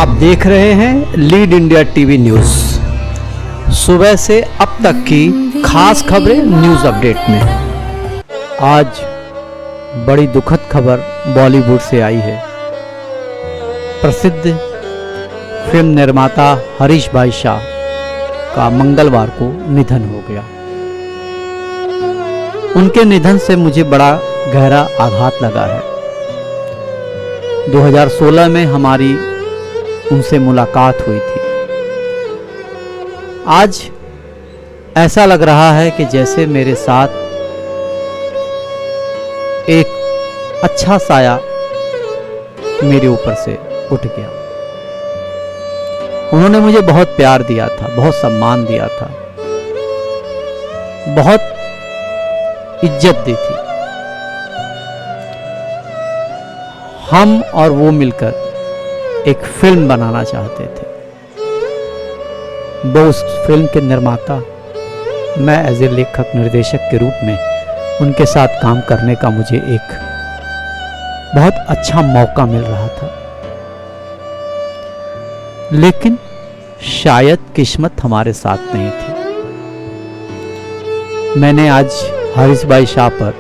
आप देख रहे हैं लीड इंडिया टीवी न्यूज़। सुबह से अब तक की खास खबरें न्यूज़ अपडेट में। आज बड़ी दुखद खबर बॉलीवुड से आई है। प्रसिद्ध फिल्म निर्माता हरीश भाई शाह का मंगलवार को निधन हो गया। उनके निधन से मुझे बड़ा गहरा आघात लगा है। 2016 में हमारी उनसे मुलाकात हुई थी। आज ऐसा लग रहा है कि जैसे मेरे साथ एक अच्छा साया मेरे ऊपर से उठ गया। उन्होंने मुझे बहुत प्यार दिया था, बहुत सम्मान दिया था, बहुत इज्जत दी थी। हम और वो मिलकर एक फिल्म बनाना चाहते थे। वो उस फिल्म के निर्माता, मैं एज ए लेखक निर्देशक के रूप में उनके साथ काम करने का मुझे एक बहुत अच्छा मौका मिल रहा था। लेकिन शायद किस्मत हमारे साथ नहीं थी। मैंने आज हरीश भाई शाह पर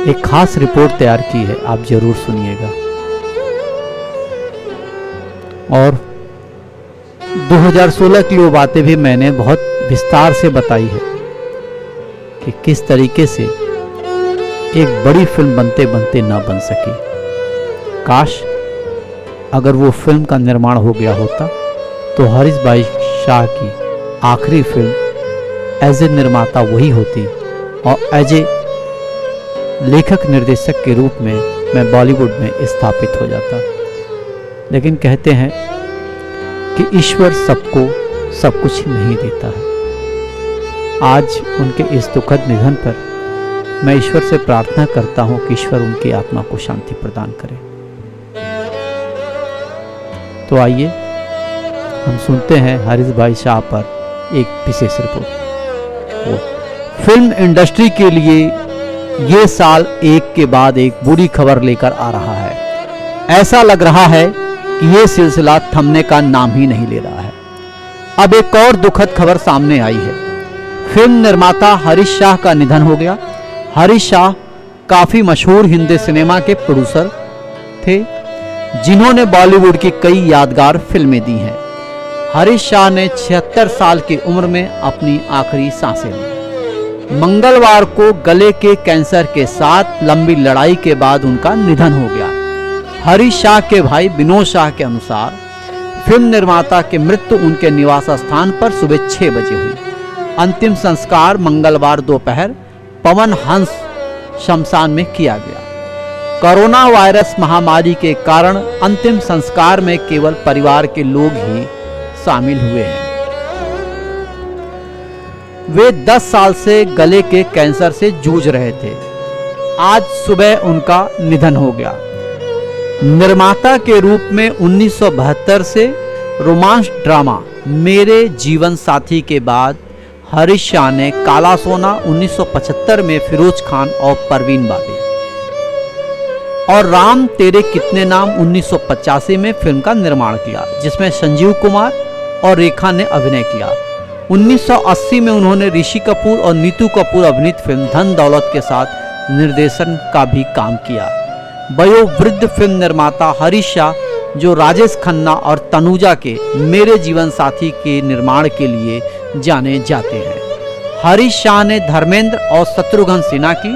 एक खास रिपोर्ट तैयार की है, आप जरूर सुनिएगा। और 2016 की वो बातें भी मैंने बहुत विस्तार से बताई है कि किस तरीके से एक बड़ी फिल्म बनते बनते ना बन सकी। काश अगर वो फिल्म का निर्माण हो गया होता तो हरीश भाई शाह की आखिरी फिल्म एज ए निर्माता वही होती और एज ए लेखक निर्देशक के रूप में मैं बॉलीवुड में स्थापित हो जाता। लेकिन कहते हैं कि ईश्वर सबको सब कुछ नहीं देता है। आज उनके इस दुखद निधन पर मैं ईश्वर से प्रार्थना करता हूं कि ईश्वर उनकी आत्मा को शांति प्रदान करे। तो आइए हम सुनते हैं हरीश भाई शाह पर एक विशेष रिपोर्ट। फिल्म इंडस्ट्री के लिए ये साल एक के बाद एक बुरी खबर लेकर आ रहा है। ऐसा लग रहा है कि ये सिलसिला थमने का नाम ही नहीं ले रहा है। अब एक और दुखद खबर सामने आई है। फिल्म निर्माता हरीश शाह का निधन हो गया। हरीश शाह काफी मशहूर हिंदी सिनेमा के प्रोड्यूसर थे, जिन्होंने बॉलीवुड की कई यादगार फिल्में दी हैं। हरीश शाह ने 76 साल की उम्र में अपनी आखिरी सांसें ली। मंगलवार को गले के कैंसर के साथ लंबी लड़ाई के बाद उनका निधन हो गया। हरीश शाह के भाई विनोद शाह के अनुसार फिल्म निर्माता की मृत्यु उनके निवास स्थान पर सुबह 6 बजे हुई। अंतिम संस्कार मंगलवार दोपहर पवन हंस शमशान में किया गया। कोरोना वायरस महामारी के कारण अंतिम संस्कार में केवल परिवार के लोग ही शामिल हुए हैं। वे 10 साल से गले के कैंसर से जूझ रहे थे। आज सुबह उनका निधन हो गया। निर्माता के रूप में 1972 से रोमांस ड्रामा मेरे जीवन साथी के बाद हरीश शाह ने काला सोना 1975 में फिरोज खान और परवीन बाबे और राम तेरे कितने नाम 1985 में फिल्म का निर्माण किया, जिसमें संजीव कुमार और रेखा ने अभिनय किया। 1980 में उन्होंने ऋषि कपूर और नीतू कपूर अभिनीत फिल्म धन दौलत के साथ निर्देशन का भी काम किया। वयोवृद्ध फिल्म निर्माता हरीश शाह, जो राजेश खन्ना और तनुजा के मेरे जीवन साथी के निर्माण के लिए जाने जाते हैं। हरीश शाह ने धर्मेंद्र और शत्रुघ्न सिन्हा की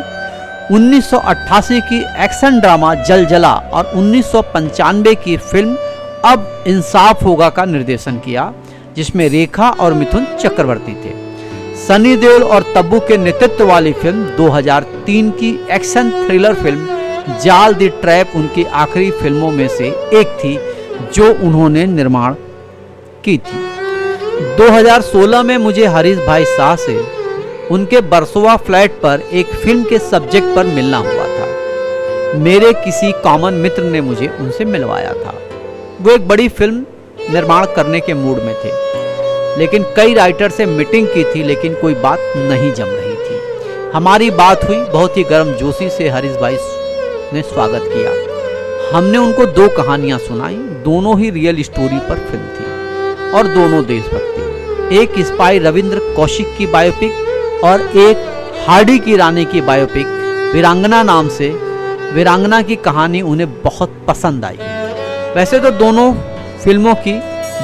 1988 की एक्शन ड्रामा जल जला और 1995 की फिल्म अब इंसाफ होगा का निर्देशन किया, जिसमें रेखा और मिथुन चक्रवर्ती थे। सनी देओल और तब्बू के नेतृत्व वाली फिल्म 2003 की एक्शन थ्रिलर फिल्म जाल द ट्रैप उनकी आखिरी फिल्मों में से एक थी जो उन्होंने निर्माण की थी। 2016 में मुझे हरीश भाई शाह से उनके बरसोवा फ्लैट पर एक फिल्म के सब्जेक्ट पर मिलना हुआ था। मेरे किसी कॉमन मित्र ने मुझे उनसे मिलवाया था। वो एक बड़ी फिल्म निर्माण करने के मूड में थे, लेकिन कई राइटर से मीटिंग की थी, लेकिन कोई बात नहीं जम रही थी। हमारी बात हुई, बहुत ही गर्मजोशी से हरीश भाई ने स्वागत किया। हमने उनको 2 कहानियां सुनाई, दोनों ही रियल स्टोरी पर फिल्म थी और दोनों देशभक्ति। एक स्पाई रविंद्र कौशिक की बायोपिक और एक हार्डी की रानी की बायोपिक वीरांगना नाम से। वीरांगना की कहानी उन्हें बहुत पसंद आई। वैसे तो दोनों फिल्मों की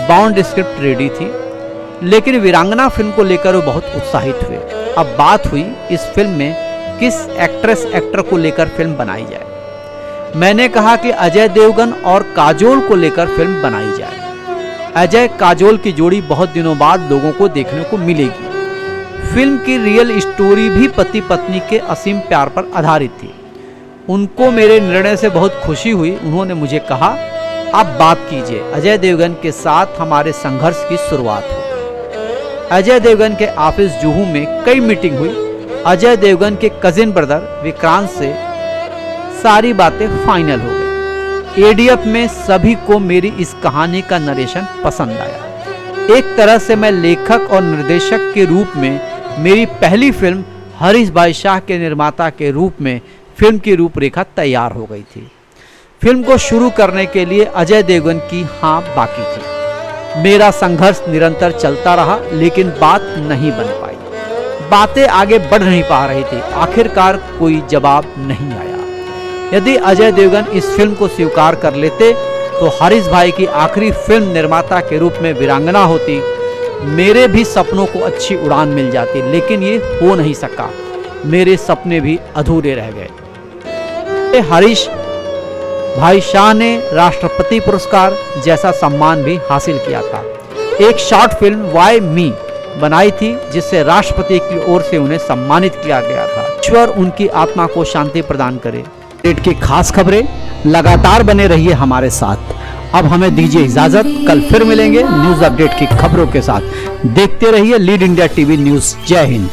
बाउंड स्क्रिप्ट रेडी थी, लेकिन वीरांगना फिल्म को लेकर वो बहुत उत्साहित हुए। अब बात हुई इस फिल्म में किस एक्टर को लेकर फिल्म बनाई जाए। मैंने कहा कि अजय देवगन और काजोल को लेकर फिल्म बनाई जाए। अजय काजोल की जोड़ी बहुत दिनों बाद लोगों को देखने को मिलेगी। फिल्म की रियल स्टोरी भी पति पत्नी के असीम प्यार पर आधारित थी। उनको मेरे निर्णय से बहुत खुशी हुई। उन्होंने मुझे कहा, आप बात कीजिए, अजय देवगन के साथ हमारे संघर्ष की शुरुआत हो। अजय देवगन के ऑफिस जुहू में कई मीटिंग हुई। अजय देवगन के कजिन ब्रदर विक्रांत से सारी बातें फाइनल हो गई। एडीएफ में सभी को मेरी इस कहानी का नरेशन पसंद आया। एक तरह से मैं लेखक और निर्देशक के रूप में मेरी पहली फिल्म हरीश भाई शाह के निर्माता के रूप में फिल्म की रूपरेखा तैयार हो गई थी। फिल्म को शुरू करने के लिए अजय देवगन की हाँ बाकी थी। मेरा संघर्ष निरंतर चलता रहा, लेकिन बात नहीं बन पाई। बातें आगे बढ़ नहीं पा रही थी। आखिरकार कोई जवाब नहीं आया। यदि अजय देवगन इस फिल्म को स्वीकार कर लेते तो हरीश भाई की आखिरी फिल्म निर्माता के रूप में वीरांगना होती। मेरे भी सपनों को अच्छी उड़ान मिल जाती, लेकिन ये हो नहीं सका। मेरे सपने भी अधूरे रह गए। हरीश भाई शाह ने राष्ट्रपति पुरस्कार जैसा सम्मान भी हासिल किया था। एक शॉर्ट फिल्म वाई मी बनाई थी, जिससे राष्ट्रपति की ओर से उन्हें सम्मानित किया गया था। ईश्वर उनकी आत्मा को शांति प्रदान करे। अपडेट की खास खबरें लगातार बने रहिए हमारे साथ। अब हमें दीजिए इजाजत, कल फिर मिलेंगे न्यूज अपडेट की खबरों के साथ। देखते रहिए लीड इंडिया टीवी न्यूज। जय हिंद।